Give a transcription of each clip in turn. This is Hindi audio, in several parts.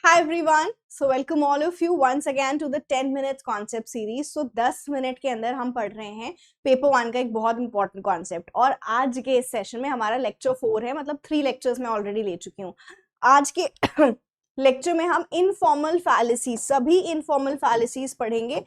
Hi everyone. So welcome all of you once again to the 10 minutes concept series. So 10 minute के अंदर हम पढ़ रहे हैं पेपर 1 का एक बहुत इंपॉर्टेंट कॉन्सेप्ट और आज के इस सेशन में हमारा लेक्चर 4 है, मतलब 3 लेक्चर्स मैं ऑलरेडी ले चुकी हूँ। आज के लेक्चर में हम इनफॉर्मल फैलेसीज, सभी इनफॉर्मल फैलेसीज पढ़ेंगे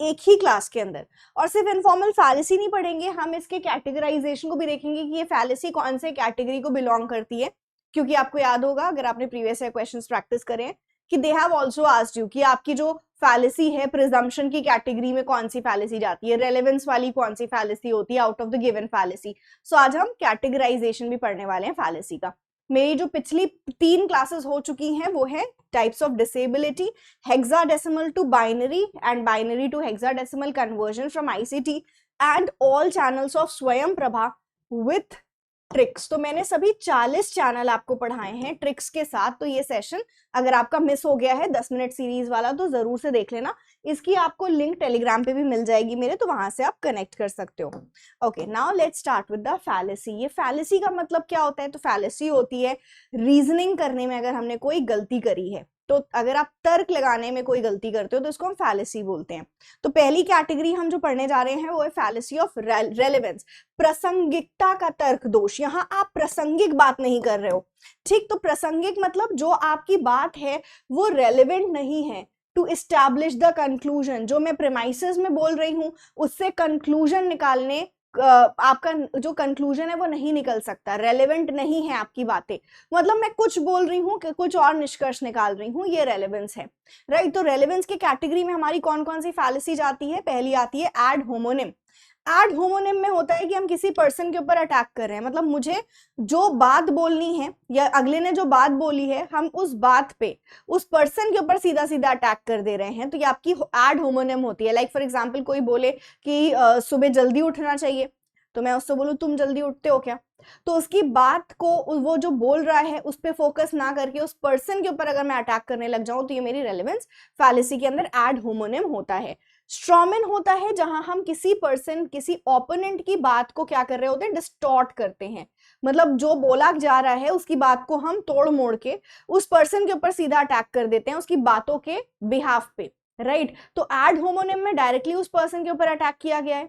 एक ही क्लास के अंदर। और सिर्फ इनफॉर्मल फैलेसी नहीं पढ़ेंगे, हम इसके कैटेगराइजेशन को भी देखेंगे कि ये फैलेसी कौन से कैटेगरी को बिलोंग करती है। क्योंकि आपको याद होगा, अगर आपने प्रीवियस ईयर क्वेश्चंस प्रैक्टिस करे कि they have also asked you कि आपकी जो फैलेसी है प्रिजम्पशन की कैटेगरी में कौन सी फैलेसी जाती है, रेलेवेंस वाली कौन सी फैलेसी होती है out of the given fallacy. So आज हम कैटेगराइजेशन भी पढ़ने वाले हैं फैलेसी का। मेरी जो पिछली 3 क्लासेस हो चुकी हैं वो है types of disability, hexadecimal to binary and binary to hexadecimal conversion from ICT and all channels of Swayam Prabha with tricks. तो मैंने सभी 40 चैनल आपको पढ़ाए हैं ट्रिक्स के साथ। तो ये सेशन अगर आपका मिस हो गया है 10 मिनट सीरीज वाला तो जरूर से देख लेना। इसकी आपको लिंक टेलीग्राम पे भी मिल जाएगी मेरे, तो वहां से आप कनेक्ट कर सकते हो। Okay, now let's start with the fallacy. ये फैलेसी का मतलब क्या होता है? तो फैलेसी होती है रीजनिंग करने में अगर हमने कोई गलती करी है, तो अगर आप तर्क लगाने में कोई गलती करते हो तो इसको हम फैलेसी बोलते हैं। तो पहली कैटेगरी हम जो पढ़ने जा रहे हैं वो है फैलेसी ऑफ रेलेवेंस, प्रासंगिकता का तर्क दोष। यहां आप प्रासंगिक बात नहीं कर रहे हो, ठीक? तो प्रासंगिक मतलब जो आपकी बात है वो रेलेवेंट नहीं है टू इस्टेब्लिश द कंक्लूजन। जो मैं प्रेमाइसेस में बोल रही हूं उससे कंक्लूजन निकालने आपका जो कंक्लूजन है वो नहीं निकल सकता, रेलेवेंट नहीं है आपकी बातें। मतलब मैं कुछ बोल रही हूँ कि कुछ और निष्कर्ष निकाल रही हूँ, ये रेलेवेंस है, राइट? तो रेलेवेंस की कैटेगरी में हमारी कौन कौन सी फैलेसीज आती है? पहली आती है एड होमोनिम। एड होमोनिम में होता है कि हम किसी पर्सन के ऊपर अटैक कर रहे हैं, मतलब मुझे जो बात बोलनी है या अगले ने जो बात बोली है हम उस बात पे उस पर्सन के ऊपर सीधा सीधा अटैक कर दे रहे हैं, तो ये आपकी एड होमोनिम होती है। लाइक फॉर एग्जांपल कोई बोले कि सुबह जल्दी उठना चाहिए, तो मैं उससे बोलूं तुम जल्दी उठते हो क्या? तो उसकी बात को वो जो बोल रहा है उस पर फोकस ना करके उस पर्सन के ऊपर अगर मैं अटैक करने लग जाऊं तो ये मेरी रेलेवेंस फैलेसी के अंदर एड होमोनिम होता है। स्ट्रॉमैन होता है जहां हम किसी पर्सन, किसी ओपोनेंट की बात को क्या कर रहे होते हैं? डिस्टॉर्ट करते हैं। मतलब जो बोला जा रहा है उसकी बात को हम तोड़ मोड़ के उस पर्सन के ऊपर सीधा अटैक कर देते हैं उसकी बातों के बिहाफ पे, राइट? तो एड होमोनिम में डायरेक्टली उस पर्सन के ऊपर अटैक किया गया है।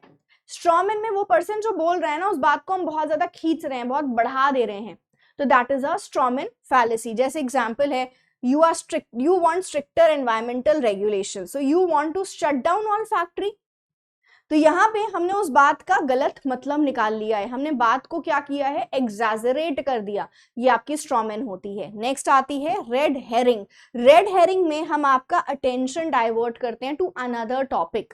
स्ट्रॉमैन में वो पर्सन जो बोल रहा है ना उस बात को हम बहुत ज्यादा खींच रहे हैं, बहुत बढ़ा दे रहे हैं, तो that is a straw man fallacy. जैसे एग्जांपल है, you are strict, you want stricter environmental regulations, so you want to shut down all factory। तो यहाँ पे हमने उस बात का गलत मतलब निकाल लिया है, हमने बात को क्या किया है? एग्जैजरेट कर दिया। ये आपकी स्ट्रॉमैन होती है। नेक्स्ट आती है रेड हेरिंग। रेड हेरिंग में हम आपका अटेंशन डाइवर्ट करते हैं टू अनदर टॉपिक।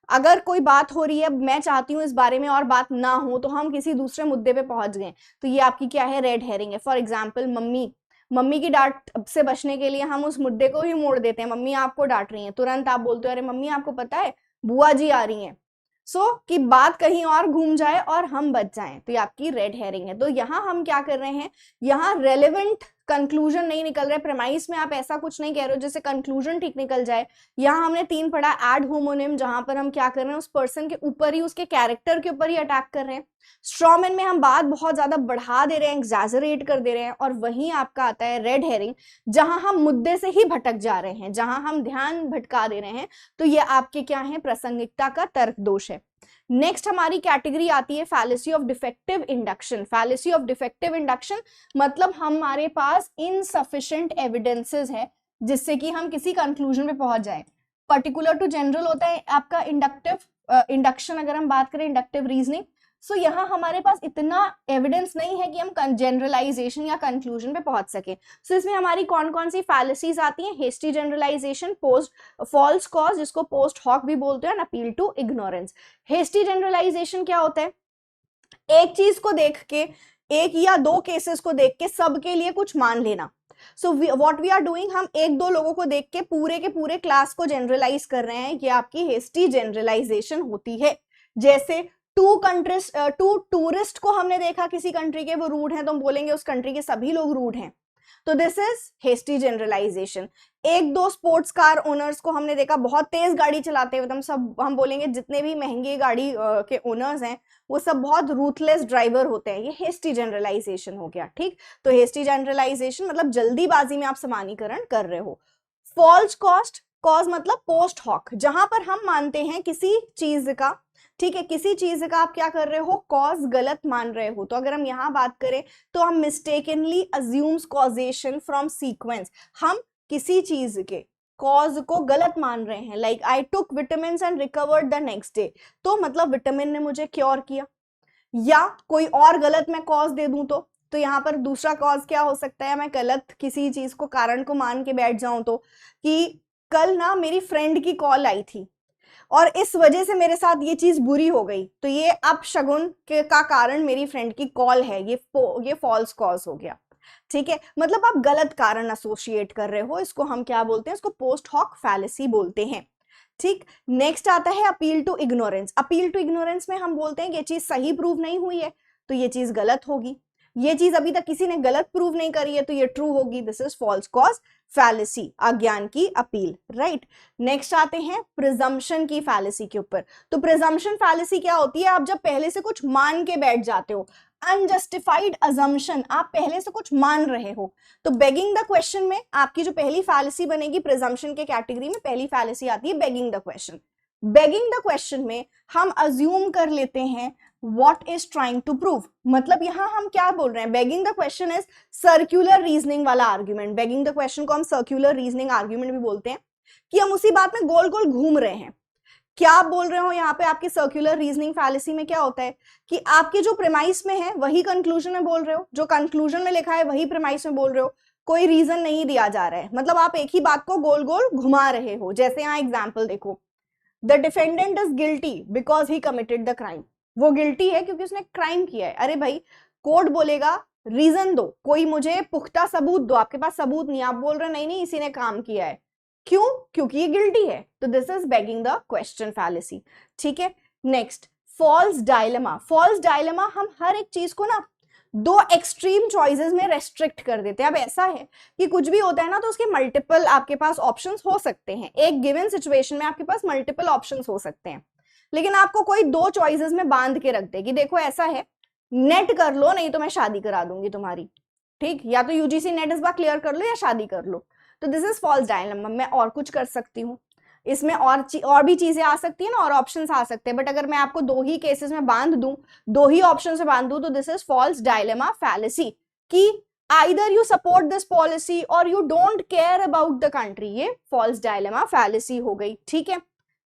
अगर कोई बात हो रही है, मैं चाहती हूँ इस बारे में और बात ना हो, तो हम किसी दूसरे मुद्दे पे पहुंच गए, तो ये आपकी क्या है? रेड हेरिंग है। फॉर एग्जाम्पल मम्मी की डांट से बचने के लिए हम उस मुद्दे को ही मोड़ देते हैं। मम्मी आपको डांट रही है, तुरंत आप बोलते हो अरे मम्मी आपको पता है बुआ जी आ रही हैं, कि बात कहीं और घूम जाए और हम बच जाएं, तो ये आपकी रेड हेरिंग है। तो यहाँ हम क्या कर रहे हैं? यहाँ रेलेवेंट कंक्लूजन नहीं निकल रहा है, प्रेमाइस में आप ऐसा कुछ नहीं कह रहे हो जिससे कंक्लूजन ठीक निकल जाए। यहाँ हमने 3 पढ़ा एड होमोनिम, जहां पर हम क्या कर रहे हैं? उस पर्सन के ऊपर ही, उसके कैरेक्टर के ऊपर ही अटैक कर रहे हैं। स्ट्रॉमैन में हम बात बहुत ज्यादा बढ़ा दे रहे हैं, एग्जैजरेट कर दे रहे हैं। और वहीं आपका आता है रेड हेरिंग, जहां हम मुद्दे से ही भटक जा रहे हैं, जहां हम ध्यान भटका दे रहे हैं, तो ये आपके क्या है? प्रासंगिकता का तर्क दोष है। नेक्स्ट हमारी कैटेगरी आती है fallacy of defective induction. Fallacy of defective induction मतलब हमारे पास इनसफिशिएंट एविडेंसेस है जिससे कि हम किसी कंक्लूजन पे पहुंच जाए। पर्टिकुलर टू जनरल होता है आपका इंडक्टिव इंडक्शन, अगर हम बात करें इंडक्टिव रीजनिंग। सो यहाँ हमारे पास इतना एविडेंस नहीं है कि हम जनरलाइजेशन या कंक्लूजन पे पहुंच सके। सो इसमें हमारी कौन कौन सी फैलेसीज आती हैं? Hasty generalisation, post false cause, जिसको पोस्ट हॉक भी बोलते हैं, appeal to ignorance. Hasty generalisation क्या होता है? एक चीज को देख के, एक या दो केसेस को देख के सबके लिए कुछ मान लेना। So what we are doing, हम एक दो लोगों को देख के पूरे क्लास को जनरलाइज कर रहे हैं, ये आपकी हेस्टी जनरलाइजेशन होती है। जैसे टू टूरिस्ट को हमने देखा किसी कंट्री के, वो रूड हैं, तो हम बोलेंगे उस कंट्री के सभी लोग रूड हैं। तो दिस इज हेस्टी जनरलाइजेशन। एक दो स्पोर्ट्स कार ओनर्स को हमने देखा बहुत तेज गाड़ी चलाते हुए, हम बोलेंगे जितने भी महंगी गाड़ी के ओनर्स हैं वो सब बहुत रूथलेस ड्राइवर होते हैं, ये हेस्टी जनरलाइजेशन हो गया। ठीक, तो हेस्टी जनरलाइजेशन मतलब जल्दीबाजी में आप समानीकरण कर रहे हो। फॉल्स कॉस्ट, कॉज मतलब पोस्ट हॉक, जहां पर हम मानते हैं किसी चीज का, ठीक है, किसी चीज का आप क्या कर रहे हो, कॉज गलत मान रहे हो। तो अगर हम यहां बात करें तो हम mistakenly assumes causation from sequence, हम किसी चीज के कॉज को गलत मान रहे हैं। Like I took vitamin and recovered the next day, तो मतलब विटामिन ने मुझे क्योर किया, या कोई और गलत मैं कॉज दे दूं तो यहाँ पर दूसरा कॉज क्या हो सकता है, मैं गलत किसी चीज को कारण को मान के बैठ जाऊं तो, कि कल ना मेरी फ्रेंड की कॉल आई थी और इस वजह से मेरे साथ ये चीज बुरी हो गई, तो ये अपशगुन का कारण मेरी फ्रेंड की कॉल है, ये फॉल्स कॉज हो गया। ठीक है, मतलब आप गलत कारण एसोसिएट कर रहे हो, इसको हम क्या बोलते हैं, इसको पोस्ट हॉक फैलेसी बोलते हैं। ठीक, नेक्स्ट आता है appeal to ignorance. Appeal to ignorance में हम बोलते हैं ये चीज सही प्रूव नहीं हुई है तो ये चीज गलत होगी, ये चीज अभी तक किसी ने गलत प्रूव नहीं करी है तो ये ट्रू होगी, this is false cause fallacy, अज्ञान की अपील। राइट, नेक्स्ट आते हैं प्रिजम्पशन की फैलेसी के ऊपर। तो प्रिजम्पशन फैलेसी क्या होती है, आप जब पहले से कुछ मान के बैठ जाते हो, अनजस्टिफाइड अजम्पशन, आप पहले से कुछ मान रहे हो। तो बेगिंग द क्वेश्चन में आपकी जो पहली फैलेसी बनेगी प्रिजम्पशन के कैटेगरी में, पहली फैलेसी आती है begging the question. Begging the question में हम अज्यूम कर लेते हैं what is trying to prove, मतलब यहां हम क्या बोल रहे हैं, begging the question is circular reasoning वाला आर्ग्यूमेंट। बेगिंग द क्वेश्चन को हम सर्कुलर रीजनिंग आर्ग्यूमेंट भी बोलते हैं, कि हम उसी बात में गोल गोल घूम रहे हैं। क्या आप बोल रहे हो यहाँ पे, आपकी सर्कुलर रीजनिंग फैलेसी में क्या होता है कि आपके जो प्रेमाइस में है वही कंक्लूजन में बोल रहे हो, जो कंक्लूजन में लिखा है वही प्रेमाइस में बोल रहे हो, कोई रीजन नहीं दिया जा रहा है, मतलब आप एक ही बात को गोल गोल घुमा रहे हो। जैसे यहाँ एग्जाम्पल देखो, the defendant is guilty because he committed the crime, वो गिल्टी है क्योंकि उसने क्राइम किया है। अरे भाई, कोर्ट बोलेगा रीजन दो, कोई मुझे पुख्ता सबूत दो, आपके पास सबूत नहीं, आप बोल रहे नहीं नहीं इसी ने काम किया है, क्यों, क्योंकि ये गिल्टी है। तो this is begging the question fallacy. ठीक है, next false dilemma. False dilemma, हम हर एक चीज को ना दो एक्सट्रीम चॉइसेस में रेस्ट्रिक्ट कर देते हैं। अब ऐसा है कि कुछ भी होता है ना तो उसके मल्टीपल आपके पास ऑप्शंस हो सकते हैं, एक गिवन सिचुएशन में आपके पास मल्टीपल ऑप्शंस हो सकते हैं, लेकिन आपको कोई दो चॉइसेस में बांध के रख दे कि देखो ऐसा है, नेट कर लो नहीं तो मैं शादी करा दूंगी तुम्हारी। ठीक, या तो यूजीसी नेट इस बार क्लियर कर लो या शादी कर लो। तो दिस इज फॉल्स डायलेमा, मैं और कुछ कर सकती हूँ, इसमें और भी चीजें आ सकती है ना, और ऑप्शंस आ सकते हैं, बट अगर मैं आपको दो ही केसेस में बांध दूं, दो ही ऑप्शन से बांध दूं, तो this is false dilemma fallacy, कि either you support this policy और you don't care about the country, ये फॉल्स डायलेमा फैलेसी हो गई। ठीक है,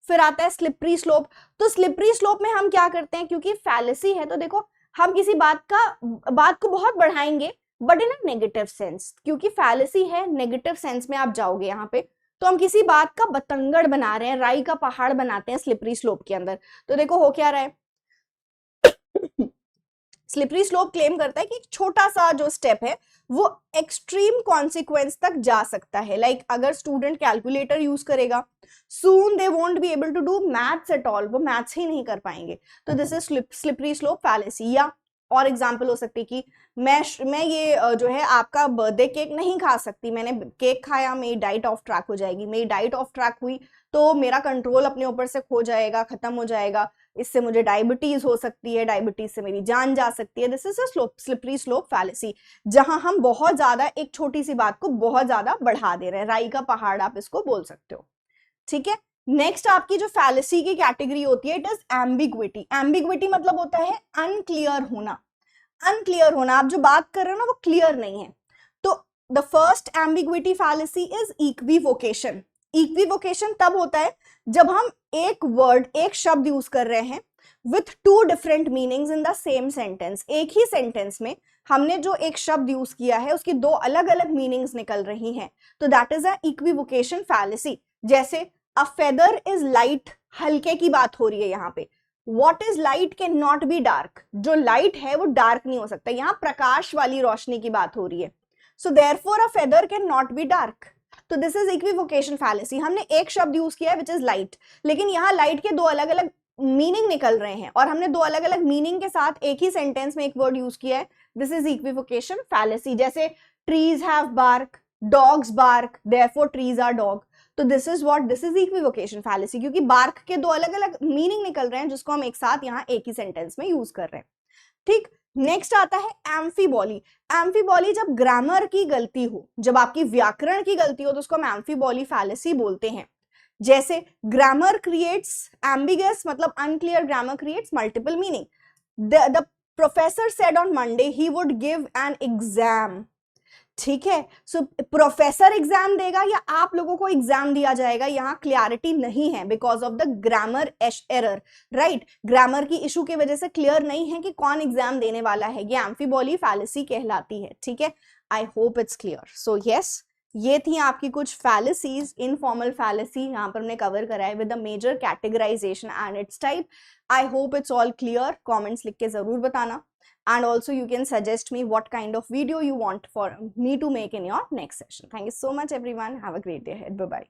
फिर आता है स्लिपरी स्लोप। तो स्लिपरी स्लोप में हम क्या करते हैं, क्योंकि फैलेसी है तो देखो हम किसी बात को बहुत बढ़ाएंगे but in a negative sense, क्योंकि फैलेसी है, नेगेटिव सेंस में आप जाओगे यहाँ पे, तो हम किसी बात का बतंगड़ बना रहे हैं, राई का पहाड़ बनाते हैं स्लिपरी स्लोप के अंदर। तो देखो हो क्या रहा है, स्लिपरी स्लोप क्लेम करता है कि छोटा सा जो स्टेप है वो एक्सट्रीम कॉन्सिक्वेंस तक जा सकता है। लाइक अगर स्टूडेंट कैलकुलेटर यूज करेगा, soon they won't be able to do maths at all, वो मैथ्स ही नहीं कर पाएंगे। तो this is slippery slope fallacy. या और एग्जाम्पल हो सकती है कि मैं ये जो है आपका बर्थडे केक नहीं खा सकती, मैंने केक खाया मेरी डाइट ऑफ ट्रैक हो जाएगी, मेरी डाइट ऑफ ट्रैक हुई तो मेरा कंट्रोल अपने ऊपर से खो जाएगा, खत्म हो जाएगा, इससे मुझे डायबिटीज हो सकती है, डायबिटीज से मेरी जान जा सकती है। This is a slippery slope fallacy, जहां हम बहुत ज्यादा एक छोटी सी बात को बहुत ज्यादा बढ़ा दे रहे हैं, राई का पहाड़ आप इसको बोल सकते हो। ठीक है, नेक्स्ट आपकी जो फैलेसी की कैटेगरी होती है इट इज एम्बिग्विटी। एम्बिग्विटी मतलब होता है अनक्लियर होना, अनक्लियर होना, आप जो बात कर रहे हो ना वो क्लियर नहीं है। तो the first ambiguity fallacy is equivocation. Equivocation तब होता है जब हम एक वर्ड, एक शब्द यूज कर रहे हैं with to different meanings in the same sentence. एक ही सेंटेंस में हमने जो एक शब्द यूज किया है उसकी दो अलग अलग मीनिंग्स निकल रही हैं, तो दैट इज अ इक्विवोकेशन फैलेसी। जैसे अ फेदर इज लाइट, हल्के की बात हो रही है यहाँ पे, what is light can not be dark, जो लाइट है वो डार्क नहीं हो सकता, यहाँ प्रकाश वाली रोशनी की बात हो रही है, so therefore a feather can not be dark. तो दिस इज इक्विवोकेशन फैलेसी, हमने एक शब्द यूज किया है विच इज लाइट, लेकिन यहाँ लाइट के दो अलग अलग मीनिंग निकल रहे हैं और हमने दो अलग अलग मीनिंग के साथ एक ही सेंटेंस में एक वर्ड यूज किया है, दिस इज इक्विवोकेशन फैलेसी। जैसे trees have bark, dogs bark, therefore trees are dog. तो this is what, this is equivocation fallacy, क्योंकि बार्क के दो अलग अलग मीनिंग निकल रहे हैं जिसको हम एक साथ यहाँ एक ही सेंटेंस में यूज कर रहे हैं. ठीक. नेक्स्ट आता है एम्फीबॉली. एम्फीबॉली जब ग्रामर की गलती हो, जब आपकी व्याकरण की गलती हो, तो उसको हम एम्फीबॉली फैलेसी बोलते हैं. जैसे ग्रामर क्रिएट्स एम्बिगस, मतलब unclear grammar creates multiple meaning. The professor said on Monday he would give an exam. ठीक है, सो प्रोफेसर एग्जाम देगा या आप लोगों को एग्जाम दिया जाएगा, यहाँ क्लियरिटी नहीं है because of the grammar error. Right, grammar की इशू की वजह से क्लियर नहीं है कि कौन एग्जाम देने वाला है. ये एम्फीबॉली फैलेसी कहलाती है. ठीक है, आई hope it's clear. So yes, ये थी आपकी कुछ फैलेसीज, इनफॉर्मल फैलेसी यहाँ पर हमने कवर करा है with the major categorisation and its type. I hope it's all clear. Comments लिख के जरूर बताना. And also you can suggest me what kind of video you want for me to make in your next session. Thank you so much everyone. Have a great day ahead. Bye bye.